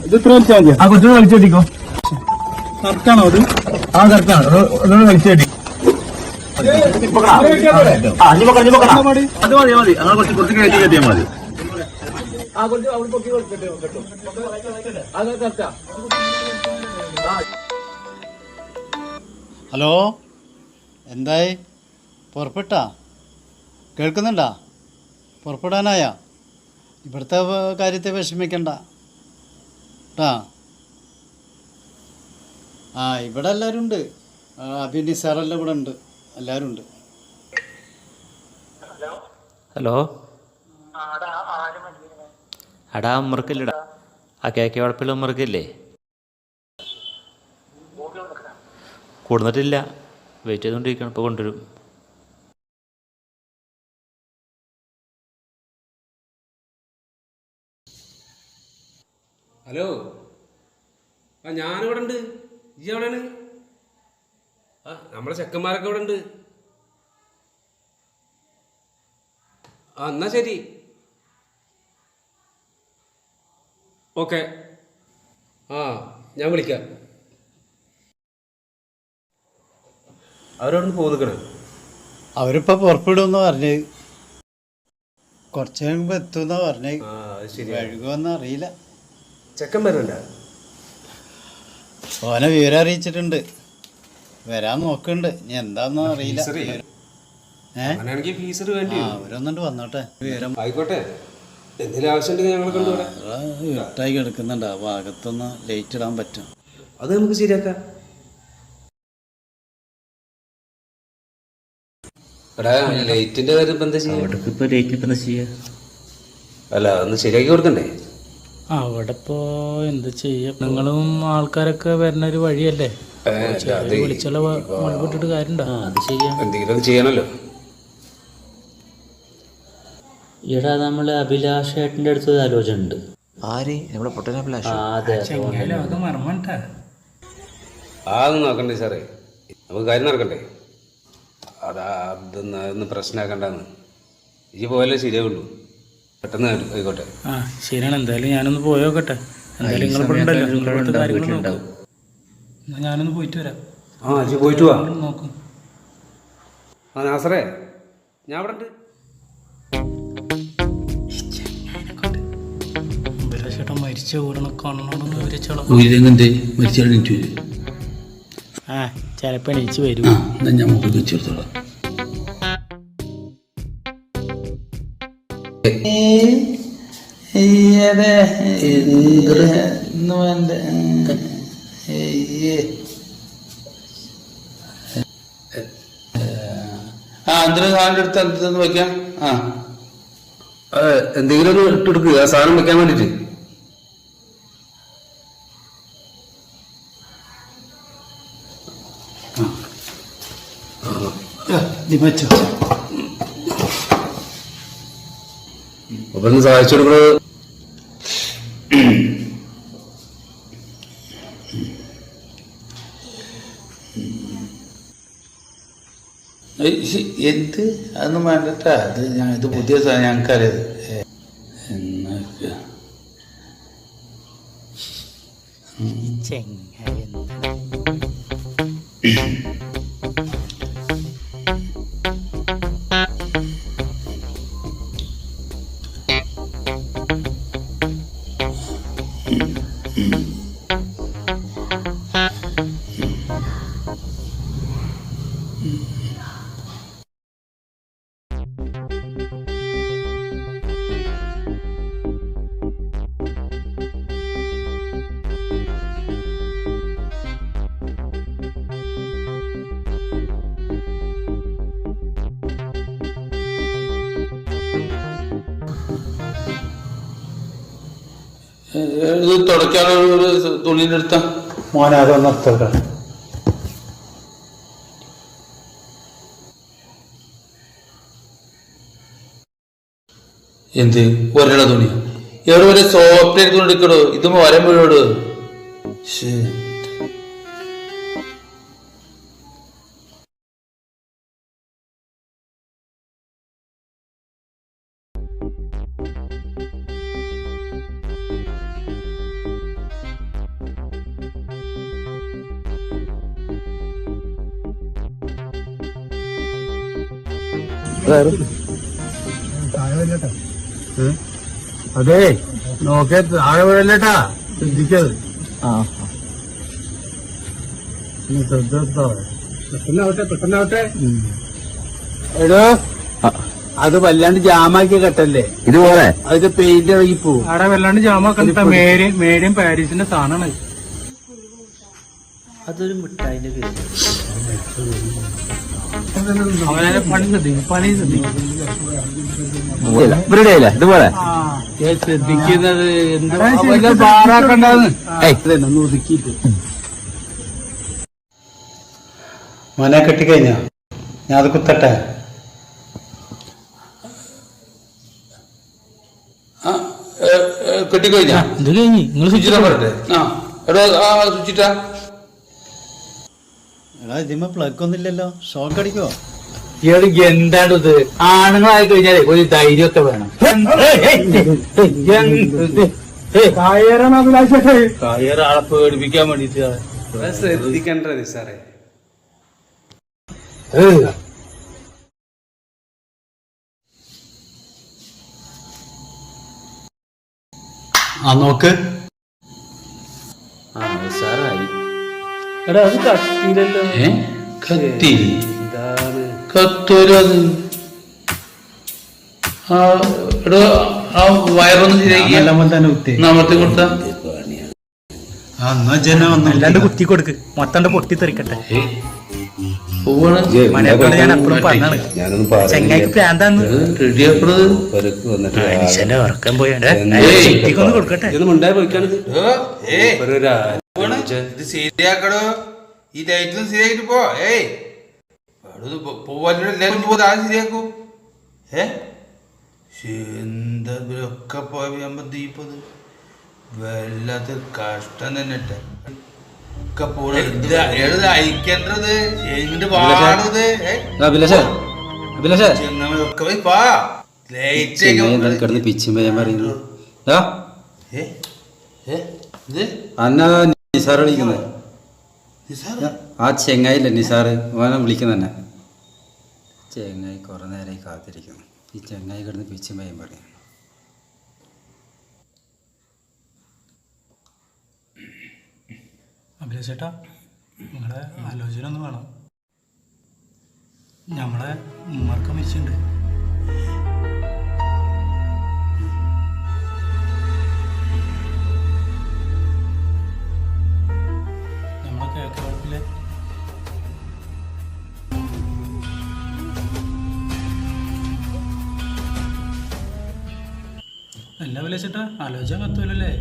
ഇത് ഇത്ര വലിച്ചാൽ മതിയോ? ആ കൊച്ചു വലിച്ചെട്ടിക്കോ. കറക്റ്റാണോ അത്? ആ കറക്റ്റാണ്. ഒന്നുകൂടെ വലിച്ചെട്ടി. അത് മതി മതി. അങ്ങനെ കുറച്ച് കയറ്റി കയറ്റിയാൽ മതി. ഹലോ, എന്തായി? പുറപ്പെട്ടാ? കേൾക്കുന്നുണ്ടാ? പുറപ്പെടാനായാ? ഇവിടുത്തെ കാര്യത്തെ വിഷമിക്കണ്ട കേട്ടാ. ആ, ഇവിടെ എല്ലാവരും ഉണ്ട്. അഭിനി സാറെല്ലാം ഇവിടെ ഉണ്ട്, എല്ലാവരും ഉണ്ട്. ഹലോ, അടാ ഉമ്മർക്കില്ലടാ, ആ കേക്ക് വളപ്പിൽ ഉമ്മർക്കില്ലേ? കൊടുന്നിട്ടില്ല, വെയിറ്റ് ചെയ്തുകൊണ്ടിരിക്കണം, ഇപ്പോൾ കൊണ്ടുവരും. ഹലോ, ആ ഞാനിവിടെ ഉണ്ട്. ഇജ്ജ് എവിടെയാണ്? ആ നമ്മളെ ചെക്കന്മാരൊക്കെ ഇവിടെ ഉണ്ട്. ആ എന്നാ ശരി, ഓക്കെ. ആ ഞാൻ വിളിക്കാം. അവരവിടെ പോന്നിക്കണേ. അവരിപ്പോൾ പുറപ്പെടുമെന്ന് പറഞ്ഞ്, കുറച്ച് കഴിയുമ്പോൾ എത്തുമെന്നാ പറഞ്ഞ്. വഴുകുമെന്ന് അറിയില്ല. ചെക്കൻ വരണ്ട? ഓനെ വിവരം അറിയിച്ചിട്ടുണ്ട്, വരാൻ നോക്കുന്നുണ്ട്. ഇനി എന്താന്ന് അറിയില്ല. അവരൊന്നുണ്ട് വന്നോട്ടെ. വിവരം ആയിക്കോട്ടെ, എന്തെങ്കിലും ആവശ്യമുണ്ടെങ്കിൽ ഞങ്ങൾ കൊണ്ടുവരാം. ഇട്ടായി കിടക്കുന്നുണ്ട്, ആ ഭാഗത്തൊന്ന് ലൈറ്റ് ഇടാൻ പറ്റും. അത് നമുക്ക് ശരിയാക്കാം. എടാ, ലൈറ്റിന്റെ കാര്യം ഇപ്പം എന്താ ചെയ്യുക? ഇപ്പോൾ ലൈറ്റിന് ഇപ്പം എന്താ ചെയ്യുക? അല്ല, ഒന്ന് ശരിയാക്കി കൊടുക്കണ്ടേ? അവിടെ ഇപ്പോൾ എന്താ ചെയ്യുക? നിങ്ങളും ആൾക്കാരൊക്കെ വരുന്ന ഒരു വഴിയല്ലേ, വിളിച്ചുള്ള മഴപ്പെട്ടിട്ട് കാര്യമുണ്ടോ? അത് ചെയ്യാം, എന്തെങ്കിലും ചെയ്യണല്ലോ. ഈടാ നമ്മൾ അഭിലാഷ് ഏട്ടൻ്റെ അടുത്ത് ആലോചന ഉണ്ട്. ആര്? നമ്മുടെ പൊട്ടൻ അഭിലാഷ്? അതൊന്നും നോക്കണ്ടേ സാറേ, നമുക്ക് കാര്യം നടക്കണ്ടേ. അതൊന്ന് പ്രശ്നമാക്കണ്ടെന്ന്. ഈ പോയാലേ ശരിയാവുള്ളൂ. പെട്ടെന്ന് ആയിക്കോട്ടെ. ആ ശരിയാണ്, എന്തായാലും ഞാനൊന്ന് പോയോക്കട്ടെ. എന്തായാലും നിങ്ങൾ ഇവിടെ ഉണ്ടല്ലോ, നിങ്ങളുടെ കാര്യങ്ങൾ നോക്കും. ഞാനൊന്ന് പോയിട്ട് വരാം. ആ ഇജ്ജ് പോയിട്ട് വാ. നോക്കും. ആ നാസറേ, ഞാൻ അവിടെ ഉണ്ട്. ചേട്ടാ മരിച്ച ഊരണ കണ്ണോടൊന്ന് വിരിച്ചോളാം. ആ ചിലപ്പോൾ എണീച്ച് വരും. ഞാൻ മുഖത്ത് വെച്ചെടുത്തോളാം. അടുത്ത് എന്തെന്ന് വെക്കാം. ആ എന്തെങ്കിലും ഒന്ന് ഇട്ടെടുക്കുക, ആ സാധനം വെക്കാൻ വേണ്ടിട്ട്. അപ്പൊ ഒന്ന് സഹായിച്ചു കൊടുക്കുന്നത്. എന്ത് അതൊന്നും വേണ്ടട്ടാ. അത് ഇത് പുതിയ സാധനം ഞങ്ങൾക്കറിയത്. ഇത് തുടയ്ക്കാനുള്ള ഒരു തുണിയിലെടുത്ത മോനെ അതൊന്ന് എടുത്തോട്ടെ. എന്ത് ഒരട തുണി എവിടെ വരെ സോഫ്റ്റ് എടുത്തോണ്ടിരിക്കടോ? ഇത് വരം വീഴോട്. ശരി അതെ നോക്കേ താഴെ വീഴല്ലേട്ടാ, ശ്രദ്ധിക്കത്. പെട്ടെന്നാവട്ടെ. എടോ അത് വല്ലാണ്ട് ജാമാക്കിയ കെട്ടല്ലേ ഇതുപോലെ അത് പെയിന്റ് ഇറങ്ങി പോവും. അവിടെ വല്ലാണ്ട് ജാമാക്കണ്ട. മേടിയം പാരീസിന്റെ സാധനമാണ്. അതൊരു മിഠായിന്റെ പേര്. അവനെ പണി ശ്രദ്ധിക്കും. ഇവരുടെ ഇതുപോലെ ശ്രദ്ധിക്കുന്നത് എന്താ പാറാക്കണ്ടെന്ന് ഒതുക്കിയിട്ട് മോനെ കെട്ടിക്കഴിഞ്ഞ ഞാൻ അത് കുത്തട്ടെ. കെട്ടിക്കഴിഞ്ഞാ ഇത് കഴിഞ്ഞ് നിങ്ങൾ സ്വിച്ചിട്ടാ പറയട്ടെ. എടോ സ്വിച്ചിട്ടാ. എടാ ഇതിമ്മ പ്ലഗ് ഒന്നുമില്ലല്ലോ, ഷോക്ക് അടിക്കോ? എന്താണിത്? ആണുങ്ങളായി കഴിഞ്ഞാലേ ഒരു ധൈര്യമൊക്കെ വേണം. കയറാളെ പേടിപ്പിക്കാൻ വേണ്ടിട്ട് ശ്രദ്ധിക്കണ്ട നിസാറേ. നോക്ക്. സാറായി. എടാ അത് കത്തിയില്ലല്ലോ. കത്തി ഇതാണ് കത്തോരത്. എടോ ആ വയറൊന്നും ശരിയാക്കി തന്നെ കുത്തി അമർത്തി കൊടുത്ത എന്നാ ജന വന്നു. അല്ലാണ്ട് കുത്തി കൊടുക്ക്, മൊത്തം പൊട്ടിത്തെറിക്കട്ടെ. പോവാണ് മനോട് ഞാൻ എപ്പോഴും പറഞ്ഞാണ് ചെങ്ങായിക്ക് പ്രാന്താന്ന്. റെഡിയാക്കണത് മനുഷ്യന്റെ ഉറക്കം പോയാണ്ട് ചിട്ടിക്കൊന്ന് കൊടുക്കട്ടെ. ഇതൊന്നും ഉണ്ടായി പോയിക്കാണിത്. ഇത് ശരിയാക്കടോ. ഈ ലൈറ്റൊന്നും ശരിയാക്കിട്ട് പോ. പോവാൻ എല്ലാരും പോ. താഴെ ശരിയാക്കൂ. എന്താ ഇവരൊക്കെ പോയപ്പോ ദീപത് വല്ലാത്തൊരു കഷ്ടം തന്നെ. അയക്കേണ്ടത് എങ്ങോട്ട് പാടുന്നത് കിടന്ന് പിച്ചുമ്പോ ഞാൻ പറയുന്നു നിസാർ വിളിക്കുന്നത്. ആ ചെങ്ങായില്ലേ നിസാറ്, ഓനെ വിളിക്കുന്ന തന്നെ. ചെങ്ങായി കുറെ നേരമായി കാത്തിരിക്കുന്നു. ഈ ചെങ്ങായി കിടന്ന് പിച്ചുമ്പോ ഞാൻ പറയുന്നു. അഭിലാഷേട്ടാ, നിങ്ങളെ ആലോചന ഒന്ന് വേണം. നമ്മളെ ഉമ്മർക്ക് മരിച്ചിട്ടുണ്ട്. നമ്മളെ കേൾക്കില്ലേ? എല്ലാ വിളിച്ചിട്ടാ ആലോചന കത്തുമല്ലേ?